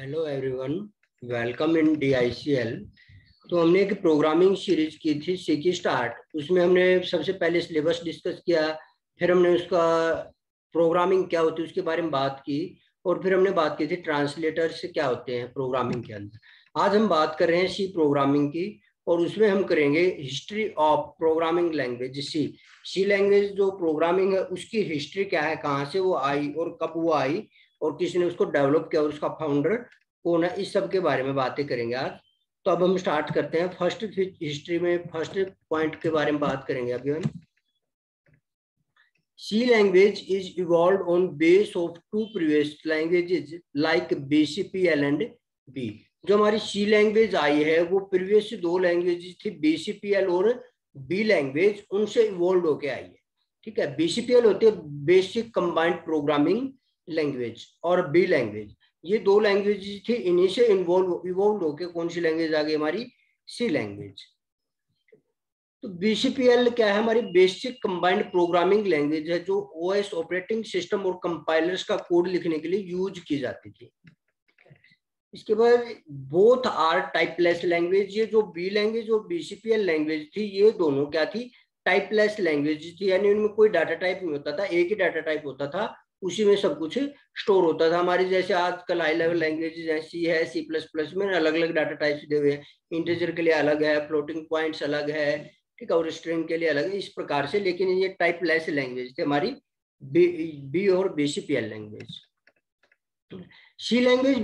Hello everyone, welcome in DICL। तो हमने एक प्रोग्रामिंग सीरीज की थी सी की स्टार्ट। उसमें हमने सबसे पहले सिलेबस डिस्कस किया, फिर हमने उसका प्रोग्रामिंग क्या होती है उसके बारे में बात की, और फिर हमने बात की थी ट्रांसलेटर से क्या होते हैं प्रोग्रामिंग के अंदर। आज हम बात कर रहे हैं सी प्रोग्रामिंग की, और उसमें हम करेंगे history of programming language C. C language जो प्रोग्रामिंग है उसकी हिस्ट्री क्या है, कहाँ से वो आई और कब वो आई, और किसने उसको डेवलप किया और उसका फाउंडर कौन है, इस सब के बारे में बातें करेंगे आज। तो अब हम स्टार्ट करते हैं। फर्स्ट हिस्ट्री में फर्स्ट पॉइंट के बारे में बात करेंगे अभी हम। C language is evolve on base of two previous languages like BCPL and B. जो हमारी सी लैंग्वेज आई है वो प्रीवियस दो लैंग्वेजेज थी, BCPL और बी लैंग्वेज, उनसे इवॉल्व होके आई है। ठीक है, BCPL होती है बेसिक कंबाइंड प्रोग्रामिंग लैंग्वेज, और बी लैंग्वेज, ये दो लैंग्वेज थी, इन्हीं से इवॉल्व होके कौन सी लैंग्वेज आ गई, हमारी सी लैंग्वेज। तो BCPL क्या है, हमारी बेसिक कंबाइंड प्रोग्रामिंग लैंग्वेज है, जो OS ऑपरेटिंग सिस्टम और कंपाइलर्स का कोड लिखने के लिए यूज की जाती थी। इसके बाद बोथ आर टाइपलेस लैंग्वेज। ये जो बी लैंग्वेज और BCPL लैंग्वेज थी, ये दोनों क्या थी, टाइपलेस लैंग्वेज थी, यानी उनमें कोई डाटा टाइप नहीं होता था, एक ही डाटा टाइप होता था, उसी में सब कुछ स्टोर होता था। हमारी जैसे आजकल हाई लेवल लैंग्वेजेस हैं, सी है, C++ में अलग अलग डाटा टाइप्स दिए हुए हैं, इंटीजर के लिए अलग है, फ्लोटिंग पॉइंट्स अलग है, ठीक है, और स्ट्रिंग के लिए अलग है, इस प्रकार से। लेकिन ये टाइपलेस लैंग्वेज थे हमारी बी और BCPL language. C language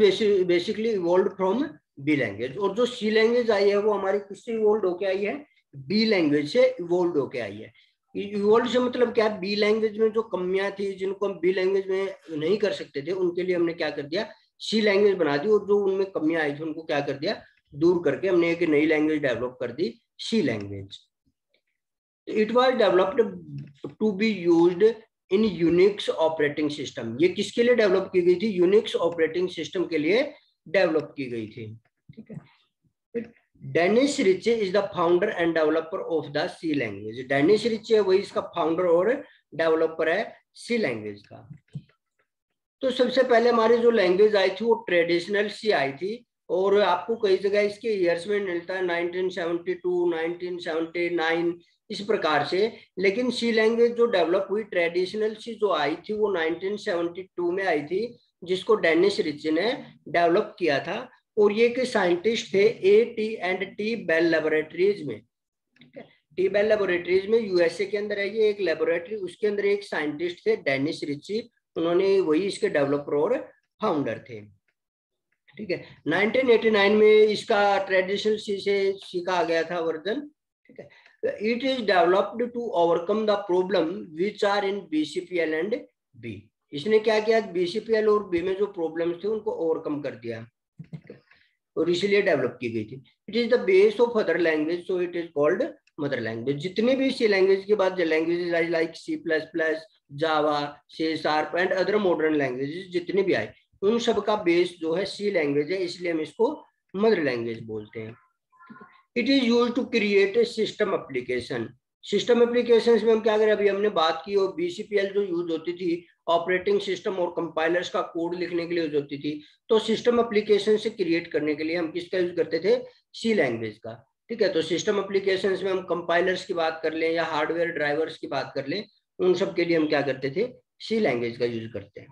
basically evolve from B language, और जो सी लैंग्वेज आई है वो हमारी किससे इवॉल्व होके आई है, बी लैंग्वेज से इवॉल्व होके आई है। इवॉल्व से मतलब क्या, बी लैंग्वेज में जो कमियां थी जिनको हम बी लैंग्वेज में नहीं कर सकते थे, उनके लिए हमने क्या कर दिया, सी लैंग्वेज बना दी, और जो उनमें कमियां आई थी उनको क्या कर दिया, दूर करके हमने एक नई लैंग्वेज डेवलप कर दी, C language. It was developed to be used in Unix operating system. ये किसके लिए डेवलप की गई थी, यूनिक्स ऑपरेटिंग सिस्टम के लिए डेवलप की गई थी। ठीक है, Dennis Ritchie is the founder and developer of the C language. Dennis Ritchie वही इसका फाउंडर और डेवलपर है सी लैंग्वेज का। तो सबसे पहले हमारी जो लैंग्वेज आई थी वो ट्रेडिशनल सी आई थी, और आपको कई जगह इसके ईयर्स में मिलता है 1972, 1979, इस प्रकार से। लेकिन सी लैंग्वेज जो डेवलप हुई, ट्रेडिशनल सी जो आई थी वो 1972 में आई थी, जिसको डेनिस रिच ने डेवलप किया था। और ये के साइंटिस्ट थे AT&T बेल लेबोरेटरीज में। टी बेल लेबोरेटरीज में USA के अंदर है ये एक लेबोरेटरी, उसके अंदर एक साइंटिस्ट थे डेनिस रिची, उन्होंने वही इसके डेवलपर और फाउंडर थे। ठीक है, 1989 में इसका ट्रेडिशनल सी से सीखा गया था वर्जन। ठीक है, it is developed to overcome the problem which are in BCPL and B. इसने क्या किया, BCPL और बी में जो प्रॉब्लम्स थे उनको ओवरकम कर दिया, और इसलिए डेवलप की गई थी। It is the base of other language, so it is called mother language. जितने भी सी लैंग्वेज के बाद languages like C++, Java, C# and other modern languages जितने भी आए, उन सब का बेस जो है सी लैंग्वेज है, इसलिए हम इसको मदर लैंग्वेज बोलते हैं। It is use to create a system application. System application में हम क्या करें, अभी हमने बात की, और BCPL जो यूज होती थी ऑपरेटिंग सिस्टम और कंपाइलर्स का कोड लिखने के लिए यूज होती थी, तो सिस्टम एप्लीकेशन से क्रिएट करने के लिए हम किसका यूज करते थे, सी लैंग्वेज का। ठीक है, तो सिस्टम एप्लीकेशन में हम कंपाइलर्स की बात कर लें या हार्डवेयर ड्राइवर्स की बात कर लें, उन सब के लिए हम क्या करते थे, सी लैंग्वेज का यूज करते हैं।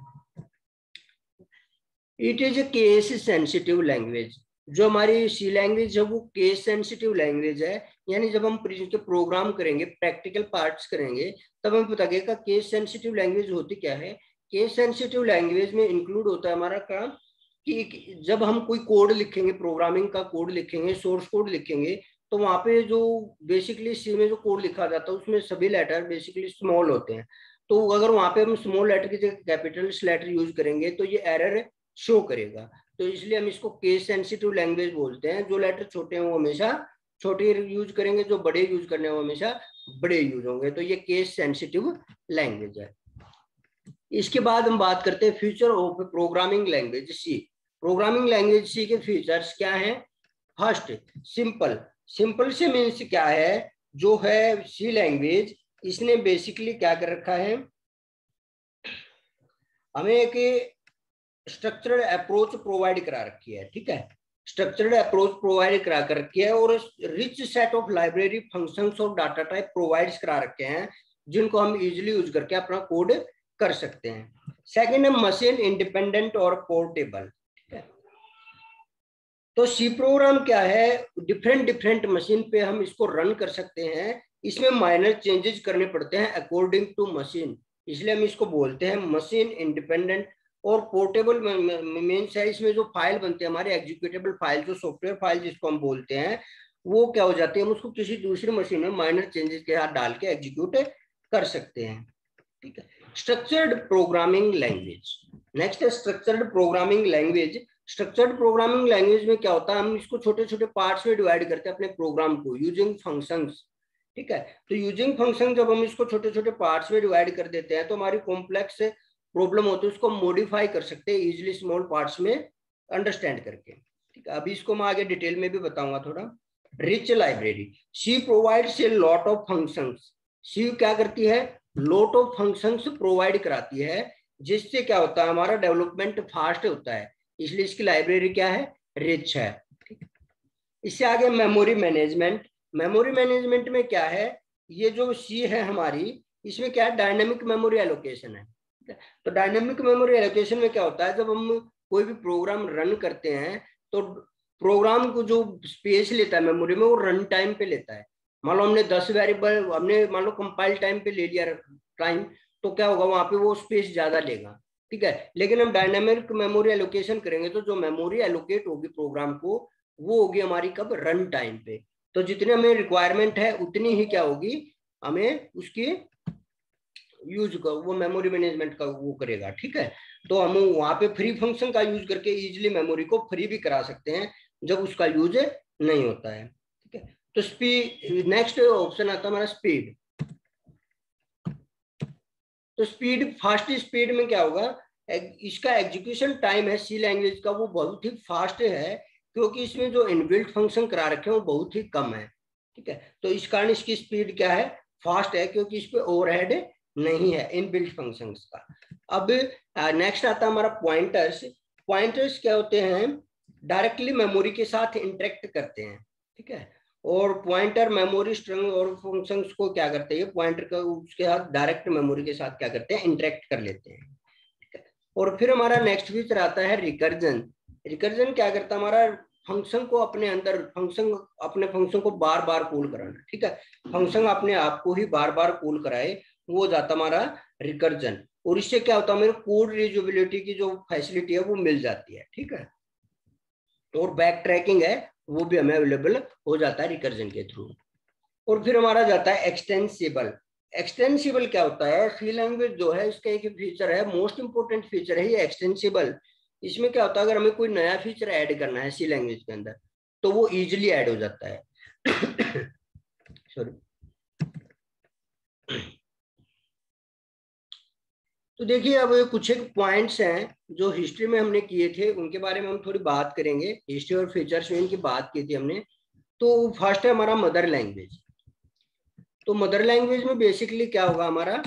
It is a case sensitive language. जो हमारी सी लैंग्वेज है वो केस सेंसिटिव लैंग्वेज है, यानी जब हम प्रोग्राम करेंगे, प्रैक्टिकल पार्ट्स करेंगे, तब हमें पता लगेगा केस सेंसिटिव लैंग्वेज होती क्या है। केस सेंसिटिव लैंग्वेज में इंक्लूड होता है हमारा काम कि जब हम कोई कोड लिखेंगे, प्रोग्रामिंग का कोड लिखेंगे, सोर्स कोड लिखेंगे, तो वहां पे जो बेसिकली सी में जो कोड लिखा जाता है उसमें सभी लेटर बेसिकली स्मॉल होते हैं। तो अगर वहां पे हम स्मॉल लेटर की जगह कैपिटल लेटर यूज करेंगे तो ये एरर शो करेगा। तो इसलिए हम इसको केस सेंसिटिव लैंग्वेज बोलते हैं। जो लेटर छोटे हैं वो हमेशा छोटे यूज करेंगे, जो बड़े यूज करने वो हमेशा बड़े यूज होंगे। तो ये केस सेंसिटिव लैंग्वेज है। इसके बाद हम बात करते हैं future of programming language C. Programming language C के फीचर्स क्या हैं। First, simple. सिंपल से मीन्स क्या है, जो है सी लैंग्वेज, इसने बेसिकली क्या कर रखा है, हमें एक स्ट्रक्चर्ड अप्रोच प्रोवाइड करा रखी है, ठीक है, स्ट्रक्चर्ड अप्रोच प्रोवाइड करा कर रखी है, और rich set of library functions और डाटा टाइप प्रोवाइड्स करा रखे हैं जिनको हम इजीली यूज करके अपना कोड कर सकते हैं। सेकंड है मशीन इंडिपेंडेंट और पोर्टेबल, ठीक है। तो सी प्रोग्राम क्या है, डिफरेंट डिफरेंट मशीन पे हम इसको रन कर सकते हैं, इसमें माइनर चेंजेस करने पड़ते हैं अकॉर्डिंग टू मशीन, इसलिए हम इसको बोलते हैं मशीन इंडिपेंडेंट और पोर्टेबल। मीन्स है इसमें जो फाइल बनते हैं हमारे एग्जीक्यूटेबल फाइल, जो सॉफ्टवेयर फाइल जिसको हम बोलते हैं, वो क्या हो जाती है, हम उसको किसी दूसरी मशीन में माइनर चेंजेस के साथ डाल के एग्जीक्यूट कर सकते हैं, ठीक है। स्ट्रक्चर्ड प्रोग्रामिंग लैंग्वेज, नेक्स्ट है structured programming language. Structured programming language में क्या होता है, हम इसको छोटे छोटे पार्ट्स में डिवाइड करते हैं अपने प्रोग्राम को यूजिंग फंक्शंस, ठीक है। तो यूजिंग फंक्शन जब हम इसको छोटे छोटे पार्ट्स में डिवाइड कर देते हैं तो हमारी कॉम्प्लेक्स प्रॉब्लम होती है उसको मॉडिफाई कर सकते हैं इजिली स्मॉल पार्ट्स में अंडरस्टैंड करके, ठीक है। अभी इसको मैं आगे डिटेल में भी बताऊंगा थोड़ा। Rich library, C provides a lot of functions, C क्या करती है, लॉट ऑफ फंक्शंस प्रोवाइड कराती है, जिससे क्या होता है हमारा डेवलपमेंट फास्ट होता है, इसलिए इसकी लाइब्रेरी क्या है, रिच है, ठीक है। इससे आगे मेमोरी मैनेजमेंट, मेमोरी मैनेजमेंट में क्या है, ये जो सी है हमारी, इसमें क्या है, डायनेमिक मेमोरी एलोकेशन है। तो डायनेमिक मेमोरी एलोकेशन में क्या होता है, जब हम कोई भी प्रोग्राम रन करते हैं तो प्रोग्राम को जो स्पेस लेता है मेमोरी में, वो रन टाइम पे लेता है। मान लो हमने 10 वेरिएबल, हमने मान लो कंपाइल टाइम पे ले लिया टाइम, तो क्या होगा, वहां पे वो स्पेस ज्यादा लेगा, ठीक है। लेकिन हम डायनेमिक मेमोरी एलोकेशन करेंगे तो जो मेमोरी एलोकेट होगी प्रोग्राम को, वो होगी हमारी कब, रन टाइम पे। तो जितनी हमें रिक्वायरमेंट है उतनी ही क्या होगी, हमें उसकी यूज का वो मेमोरी मैनेजमेंट का वो करेगा, ठीक है। तो हम वहां पे फ्री फंक्शन का यूज करके इजीली मेमोरी को फ्री भी करा सकते हैं जब उसका यूज नहीं होता है, ठीक है। तो स्पीड, नेक्स्ट ऑप्शन आता है हमारा स्पीड। तो स्पीड, फास्ट स्पीड में क्या होगा, इसका एग्जीक्यूशन टाइम है सी लैंग्वेज का, वो बहुत ही फास्ट है, क्योंकि इसमें जो इनबिल्ट फंक्शन करा रखे हैं वो बहुत ही कम है, ठीक है। तो इस कारण इसकी स्पीड क्या है, फास्ट है, क्योंकि इस पे ओवरहेड नहीं है इनबिल्ट फंक्शंस का। अब नेक्स्ट आता है हमारा पॉइंटर्स। पॉइंटर्स क्या होते हैं, डायरेक्टली मेमोरी के साथ इंटरेक्ट करते हैं, ठीक है। और पॉइंटर मेमोरी स्ट्रिंग और फंक्शंस को क्या करते हैं, पॉइंटर का उसके साथ डायरेक्ट मेमोरी के साथ क्या करते हैं, इंटरेक्ट कर लेते हैं, ठीक है। और फिर हमारा नेक्स्ट फीचर आता है रिकर्जन। रिकर्जन क्या करता है, हमारा फंक्शन को अपने अंदर, फंक्शन अपने फंक्शन को बार बार कॉल कराना, ठीक है। फंक्शन अपने आप को ही बार बार कॉल कराए, वो हो जाता हमारा रिकर्जन। और इससे क्या होता है, मेरे कोड रीयूजेबिलिटी की जो फैसिलिटी है वो मिल जाती है, ठीक है। और बैक ट्रैकिंग है वो भी हमें अवेलेबल हो जाता है रिकर्जन के थ्रू। और फिर हमारा जाता है एक्सटेंसिबल। एक्सटेंसिबल क्या होता है, सी लैंग्वेज जो है इसका एक फीचर है, मोस्ट इंपोर्टेंट फीचर है ये एक्सटेंसिबल। इसमें क्या होता है, अगर हमें कोई नया फीचर ऐड करना है सी लैंग्वेज के अंदर तो वो इजिली ऐड हो जाता है। सॉरी। तो देखिए अब कुछ एक पॉइंट्स हैं जो हिस्ट्री में हमने किए थे, उनके बारे में हम थोड़ी बात करेंगे। हिस्ट्री और फीचर्स में इनकी बात की थी हमने। तो फर्स्ट है हमारा मदर लैंग्वेज। तो मदर लैंग्वेज में बेसिकली क्या होगा हमारा,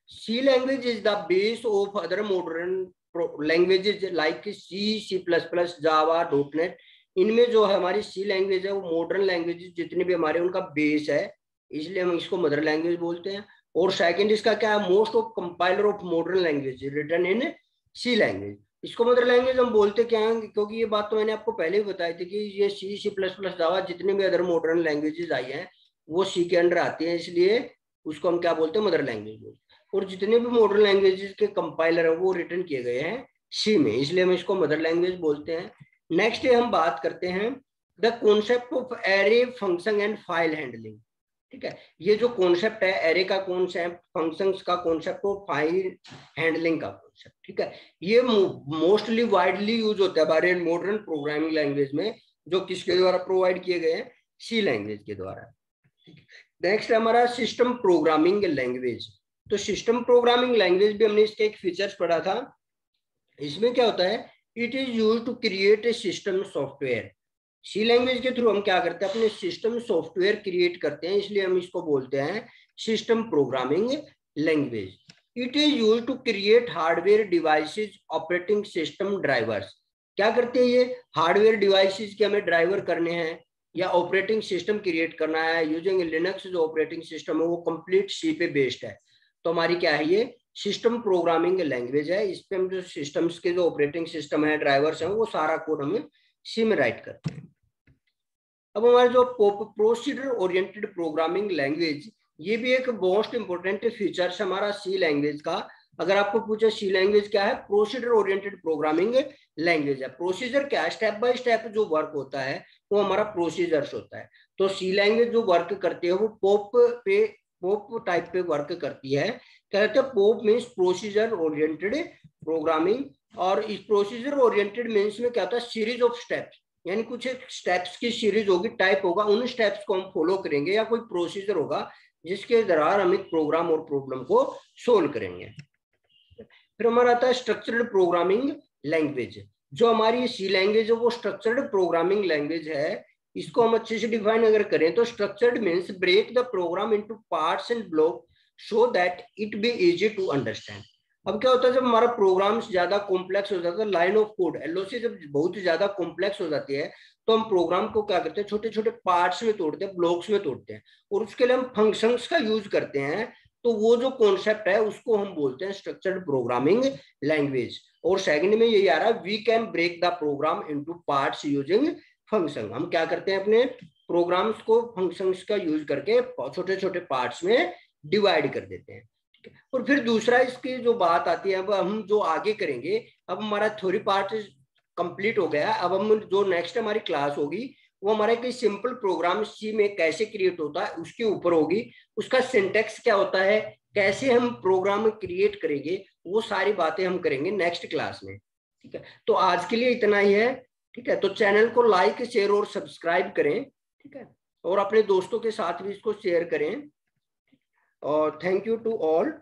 C language is the base of other modern languages like C, C plus plus, Java, dot net. इनमें जो है हमारी सी लैंग्वेज है वो मॉडर्न लैंग्वेजेज जितने भी हमारे उनका बेस है, इसलिए हम इसको मदर लैंग्वेज बोलते हैं। और सेकंड इसका क्या है, most of compiler of modern language written in C language. इसको मदर लैंग्वेज हम बोलते क्या हैं, क्योंकि ये बात तो मैंने आपको पहले ही बताई थी कि ये सी, सी प्लस प्लस, जावा जितने भी अदर मॉडर्न लैंग्वेजेज आई हैं वो सी के अंडर आती हैं, इसलिए उसको हम क्या बोलते हैं, मदर लैंग्वेज बोलते हैं। और जितने भी मॉडर्न लैंग्वेजेस के कंपाइलर है वो रिटर्न किए गए हैं सी में, इसलिए हम इसको मदर लैंग्वेज बोलते हैं। नेक्स्ट हम बात करते हैं the concept of array function and file handling, ठीक है। ये जो कॉन्सेप्ट है एरे का कॉन्सेप्ट, फंक्शंस का कॉन्सेप्ट और फाइल हैंडलिंग का कॉन्सेप्ट, ठीक है, ये मोस्टली वाइडली यूज होता है हमारे मॉडर्न प्रोग्रामिंग लैंग्वेज में, जो किसके द्वारा प्रोवाइड किए गए हैं, सी लैंग्वेज के द्वारा। नेक्स्ट हमारा सिस्टम प्रोग्रामिंग लैंग्वेज। तो सिस्टम प्रोग्रामिंग लैंग्वेज भी हमने इसके एक फीचर्स पढ़ा था। इसमें क्या होता है, it is use to create a system software. C language के थ्रू हम क्या करते हैं, अपने सिस्टम सॉफ्टवेयर क्रिएट करते हैं, इसलिए हम इसको बोलते हैं system programming language. It is use to create hardware devices operating system drivers. क्या करते हैं ये हार्डवेयर डिवाइसेज के हमें ड्राइवर करने हैं या ऑपरेटिंग सिस्टम क्रिएट करना है यूजिंग लिनक्स। जो ऑपरेटिंग सिस्टम है वो कंप्लीट सी पे बेस्ड है। तो हमारी क्या है ये सिस्टम प्रोग्रामिंग लैंग्वेज है। इस पे हम जो सिस्टम्स के जो ऑपरेटिंग सिस्टम है ड्राइवर्स हैं वो सारा कोड हमें सी में राइट करते हैं। अब हमारे जो प्रोसीजर ओरिएंटेड प्रोग्रामिंग लैंग्वेज, ये भी एक मोस्ट इंपोर्टेंट फीचर है हमारा सी लैंग्वेज का। अगर आपको पूछे सी लैंग्वेज क्या है, प्रोसीजर ओरिएंटेड प्रोग्रामिंग लैंग्वेज है। प्रोसीजर क्या है, स्टेप बाय स्टेप जो वर्क होता है वो हमारा प्रोसीजर्स होता है। तो सी लैंग्वेज जो वर्क करती है वो पोप टाइप पे वर्क करती है। कहते हैं pope means procedure oriented programming. और इस प्रोसीजर ओरिएंटेड मीन्स में क्या होता है, सीरीज ऑफ स्टेप्स, यानी कुछ स्टेप्स की सीरीज होगी, टाइप होगा, उन स्टेप्स को हम फॉलो करेंगे या कोई प्रोसीजर होगा जिसके दौरान हम एक प्रोग्राम और प्रॉब्लम को सोल्व करेंगे। फिर हमारा आता है स्ट्रक्चर्ड प्रोग्रामिंग लैंग्वेज। जो हमारी सी लैंग्वेज है वो स्ट्रक्चर्ड प्रोग्रामिंग लैंग्वेज है। इसको हम अच्छे से डिफाइन अगर करें तो structured means break the program into parts and block so that it be easy to understand. अब क्या होता है, जब हमारा प्रोग्राम ज्यादा कॉम्प्लेक्स हो जाता है, लाइन ऑफ कोड एलओसी जब बहुत ज्यादा कॉम्प्लेक्स हो जाती है तो हम प्रोग्राम को क्या करते हैं, छोटे छोटे पार्ट्स में तोड़ते हैं, ब्लॉक्स में तोड़ते हैं, और उसके लिए हम फंक्शंस का यूज करते हैं। तो वो जो कॉन्सेप्ट है उसको हम बोलते हैं स्ट्रक्चर्ड प्रोग्रामिंग लैंग्वेज। और सेकंड में यही आ रहा है, we can break the program into parts using function. हम क्या करते हैं, अपने प्रोग्राम्स को फंक्शंस का यूज करके छोटे छोटे पार्ट्स में डिवाइड कर देते हैं। और फिर दूसरा इसकी जो बात आती है, अब हम जो आगे करेंगे, अब हमारा थ्योरी पार्ट कंप्लीट हो गया। अब हम जो नेक्स्ट हमारी क्लास होगी वो हमारा एक सिंपल प्रोग्राम सी में कैसे क्रिएट होता है उसके ऊपर होगी। उसका सिंटेक्स क्या होता है, कैसे हम प्रोग्राम क्रिएट करेंगे, वो सारी बातें हम करेंगे नेक्स्ट क्लास में। ठीक है, तो आज के लिए इतना ही है। ठीक है, तो चैनल को लाइक शेयर और सब्सक्राइब करें। ठीक है, और अपने दोस्तों के साथ भी इसको शेयर करें। और थैंक यू टू ऑल।